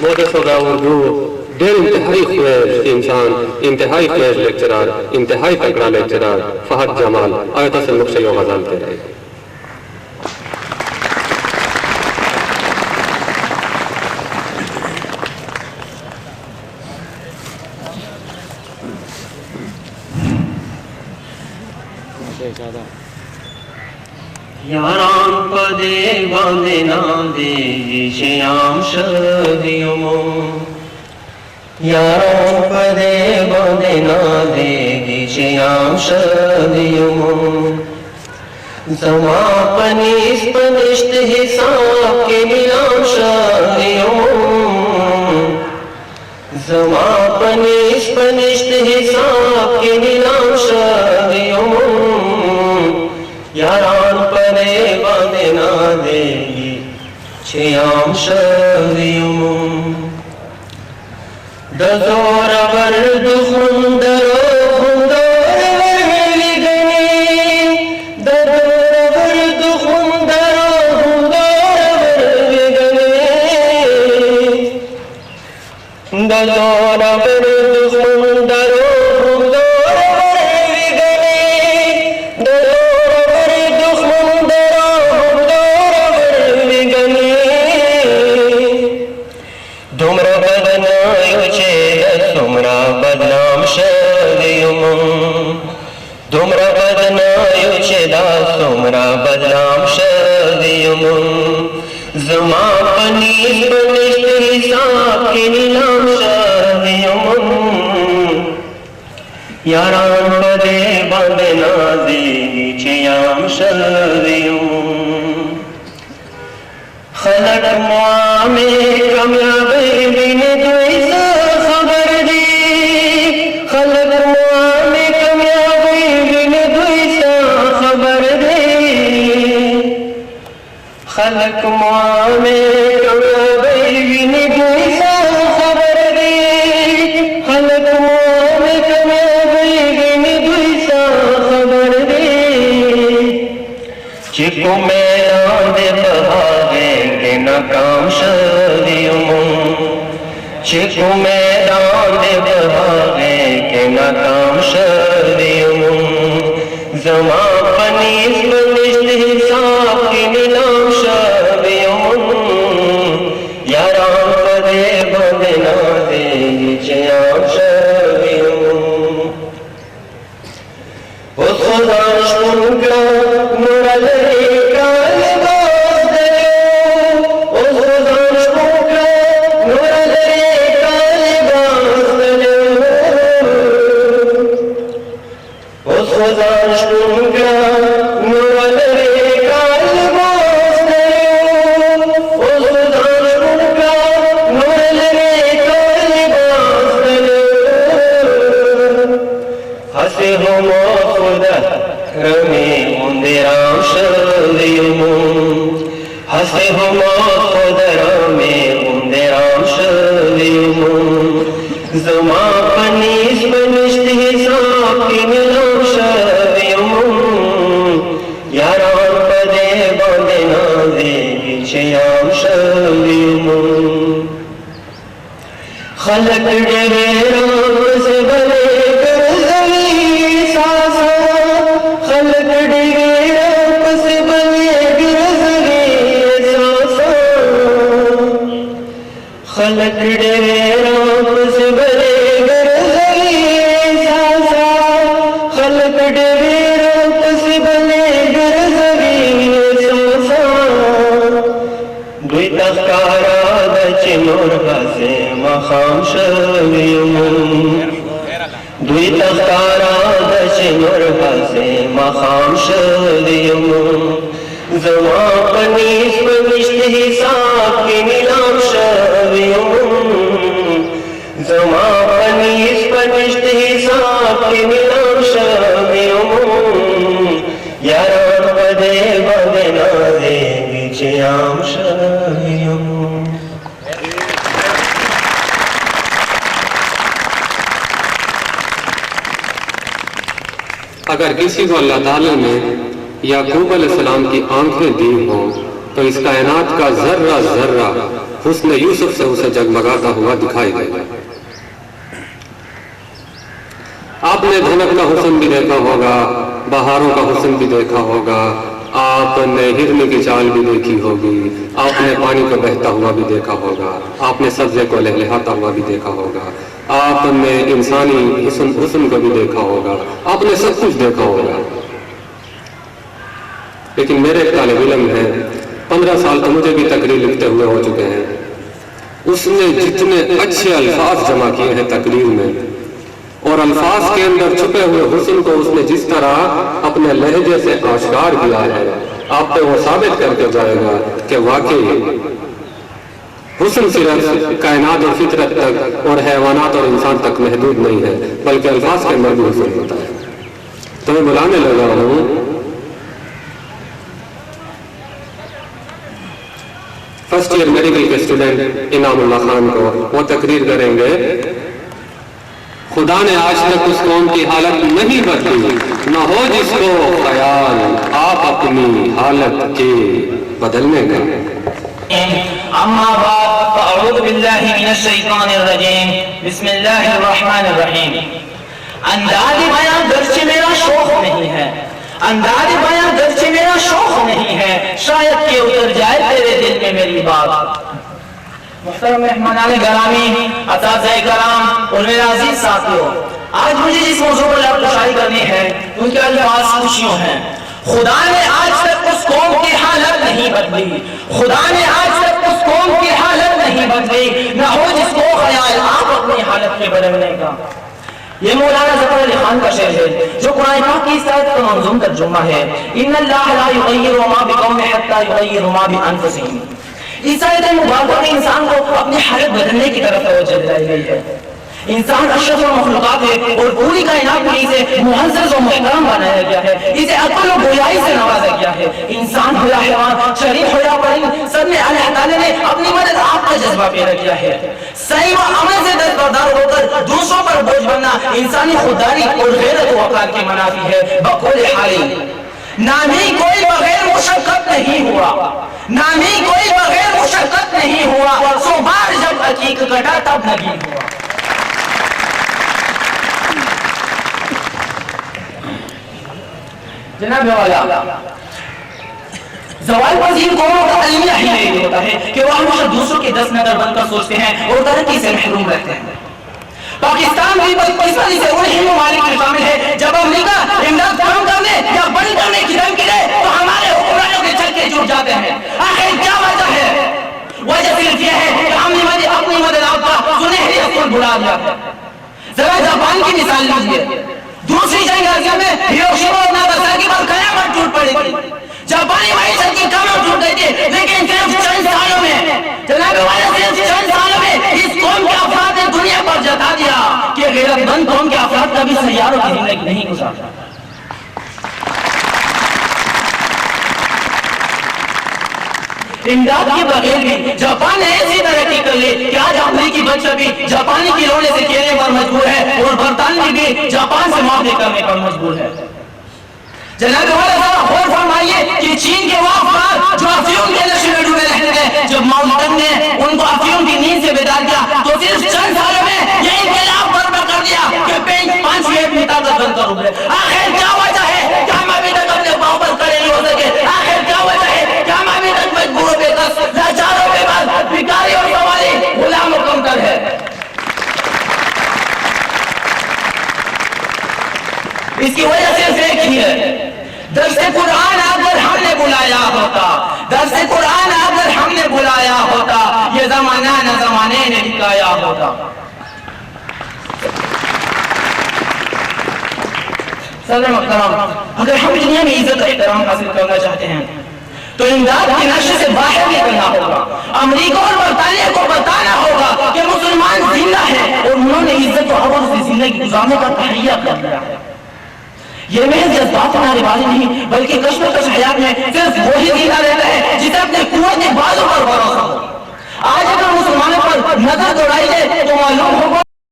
مودة صدا اردو دیر انتہائی خویش انسان انتہائی خویش لیکچرار انتہائی تکڑا لیکچرار فہد جمال آیت سے نقشے و غزال تیرے यारान पदे बांधे ना दे श्याम शदियों यारान पदे बांधे ना दे श्याम शदियों समापनिस पनिष्ठ हिसाब के नीलाम शदियों समापनिस पनिष्ठ हिसाब के नीलाम शदियों यारान पदे बांधे ना देगी श्याम शदियों दजोर वर दुश्मन दरो खुंदोर वर्ली गनी दजोर वर दुश्मन दरो खुंदोर वर्ली गनी दजोर वर दुश्मन दरो खुंदोर वर्ली गनी बदनाम शदियों तुमरा बदनायो शेदा तुमरा बदनाम शदियों ज़मा पनीस पनिष्ठ हिसाब के नीलाम शदियों यारान पदे बांधे ना देगी श्याम शदियों खलक मुआमे कामयाब बिन दुइसा खबर दी खलक मुआमे कामयाब बिन दुइसा खबर दी खलक मुआमे कामयाब बिन दुइसा खबर दी खलक मुआमे कामयाब बिन दुइसा खबर दी चिको मैदान दे बहावे के नाकाम शदियों चिको मैदान दे बहावे के नाकाम शदियों ज़मा पनीस पनिष्ठ हिसाब के नीलाम शदियों यारान पदे बांधे ना देगी श्याम शदियों उस खुदा शुक्र मुरल हसे हो खुदा रमे उन्देराम शदियों हसे हो खुदा रमे उन्देराम शदियों ज़मा पनीस पनिष्ठ हिसाब के नीलाम शदियों यारान पदे बांधे ना देगी श्याम शदियों खलक डेरा से भले खलक डेरा से भले गरज़गी सासा खलक डेरा से भले गरज़गी सासा दुई तख्तारा दच नूर से मखाम शदियों दुई तख्तारा दच नूर से मखाम शदियों ज़मा पनीस पनिष्ठ हिसाब के नीलाम शदियों ज़मा पनीस पनिष्ठ हिसाब के नीलाम शदियों यारान पदे बांधे ना देगी श्याम शदियों अगर किसी को अल्लाह ताला ने याकूब अलैहिस्सलाम की आंखें दी हों तो तो इस कायनात का जर्रा जर्रा हुस्न यूसुफ से उसे जगमगाता हुआ दिखाई देगा। आपने धनक का हुस्न भी देखा होगा, बहारों का हुस्न भी देखा होगा, आपने हिरन की चाल भी देखी होगी, आपने पानी को बहता हुआ भी देखा होगा, आपने सब्जे को लहलहाता हुआ भी देखा होगा, आपने इंसानी हुस्न को भी देखा होगा, आपने सब कुछ देखा होगा। लेकिन मेरे एक तालिब इल्म है, 15 साल तो मुझे भी तकरीर लिखते हुए हो चुके हैं, उसने जितने अच्छे अल्फाज जमा किए हैं तकरीर में, और अल्फाज के अंदर छुपे हुए हुस्न को उसने जिस तरह अपने लहजे से आश्कार किया है, आप पे वो साबित करके जाएगा कि वाकई हुस्न सिर्फ कायनात और फितरत तक और हैवानात और इंसान तक महदूद नहीं है, बल्कि अल्फाज के अंदर भी हुस्न होता है। तो मैं बुलाने लगा हूं फर्स्ट ईयर मेडिकल के स्टूडेंट इनामुल्लाह खान को। वो तकरीर करेंगे, खुदा ने आज तक उस कौम की हालत नहीं बदली, न हो जिसको ख्याल आप अपनी हालत के बदलने का। अम्मा बाद अऊज़ु बिल्लाहि मिनश शैतानिर रजीम, बिस्मिल्लाहिर रहमानिर रहीम। अंदाज़ बयां गर्चे मेरा शौक नहीं है, अंदाज़ बयां गर्चे मेरा शौक नहीं है, शायद के उतर जाए तेरे दिल में मेरी बात। मुहतरम मेहमानाने गरामी, असातिज़ाए कराम और मेरे अजीज साथियों, आज मुझे जिस मौजू पर आपको करनी है उनके अल्फाज कुछ यूं हैं। खुदा ने आज तक उस कौम की हालत नहीं बदली, खुदा ने आज तक उस कौम की हालत नहीं बदली, न हो जिसको ख्याल आप अपनी हालत के बदलने का। ये मौलाना ज़फ़र अली खान का शेर है जो कुरान पाक की इस आयत का मंज़ूम तर्जुमा है, इन्नल्लाह ला युग़य्यिरु मा बिक़ौमिन हत्ता युग़य्यिरु मा बिअनफुसिहिम। इस आयत मुबारक में इंसान को अपनी हालत बदलने की तरफ तवज्जो दिलाई गई है। इंसान अशरफुल मखलूक़ात है और पूरी कायनात को इसे मुअज़्ज़ज़ और मुहतरम बनाया गया है, इसे अक्ल और गोयाई से नवाजा गया है। इंसान हो या हैवान, शरीफ हो या परिंद, सब में अल्लाह ताला ने अपनी मदद आपका जज्बा पैदा किया है। सही व अमल से दस्तबरदार होकर दूसरों पर बोझ बनना इंसानी खुददारी और गैरत व वक़ार के मनाफी है। बकुल हाल नामी कोई बगैर मुशक्कत नहीं हुआ, नामी कोई बगैर मुशक्कत नहीं हुआ, सो बार जब हकीक कटा तब नहीं हुआ। जनाब वाला ज़वाल पज़ीर कौमों का अलमिया ही नहीं होता है कि वह हमेशा दूसरों के 10 नजर बनकर सोचते हैं और तरक्की से महरूम रहते हैं। पाकिस्तान भी बदकिस्मती से उन्हीं ममालिक में शामिल है जब अमेरिका इमदाद कम करने या बंद करने की धमकी दे तो हमारे हुक्मरानों के छक्के जुट जाते हैं। आखिर क्या वजह है? वजह सिर्फ यह है कि हमने अपनी मदद आपका सुनहरी असूल भुला दिया है। जरा जापान की मिसाल लीजिए, दूसरी जंग आज़िया में हिरोशिमा और नागासाकी पर कयामत टूट पड़ी थी, जापानी मईशत की कमर टूट गई थी, लेकिन सिर्फ चंद सालों में, जनाब वाले सिर्फ चंद सालों में इस कौम के अफराद ने दुनिया पर जता दिया कि गैरतमंद कौम के अफराद कभी सैयारों की जिंदगी नहीं गुजारते। इमदाद के बगैर भी जापान ने ऐसी तरक्की कर ली कि आज अमेरिकी बच्चा भी जापानी खिलौने से खेलने पर मजबूर है और बरतानवी भी जापान से मुआवजे करने पर मजबूर है। जनाब वाला और फरमाइए कि चीन के वो अफराद जो अफीम के नशे में डूबे रहते थे, जब माउंटेन ने उनको अफीम की नींद से बेदार किया तो सिर्फ चंद सालों में ये इनकलाब बर्बाद कर दिया कि 5 मिनट में ताकत बनकर उभरे। आखिर क्या वजह है कि हम अभी तक अपने पांव पर खड़े नहीं हो सके? आखिर क्या वजह है कि हम अभी तक मजबूरों पे लाचारों पे बाद भिखारी और सवाली गुलाम कमतर है? इसकी वजह सिर्फ एक ही है, दर्से कुरान अगर हमने बुलाया होता, दर्से कुरान अगर हमने बुलाया होता, ये जमाना न जमाने ने दिखाया होता। सदर मुहतरम, अगर हम दुनिया में इज्जत और एहतराम हासिल करना चाहते हैं तो इमदाद के नशे से बाहर निकलना होगा। अमेरिका और बरतानिया को बताना होगा कि मुसलमान जिंदा है और उन्होंने इज्जत और अमन से जिंदगी गुजारने का तहैया कर लिया है। ये महज जज्बात नारेबाजी नहीं बल्कि कश्मकश हयात में सिर्फ वही जिंदा रहता है जिसे अपने कुव्वत के बाजू पर भरोसा हो। आज अगर मुसलमानों पर नजर दौड़ाई जाए तो मालूम होगा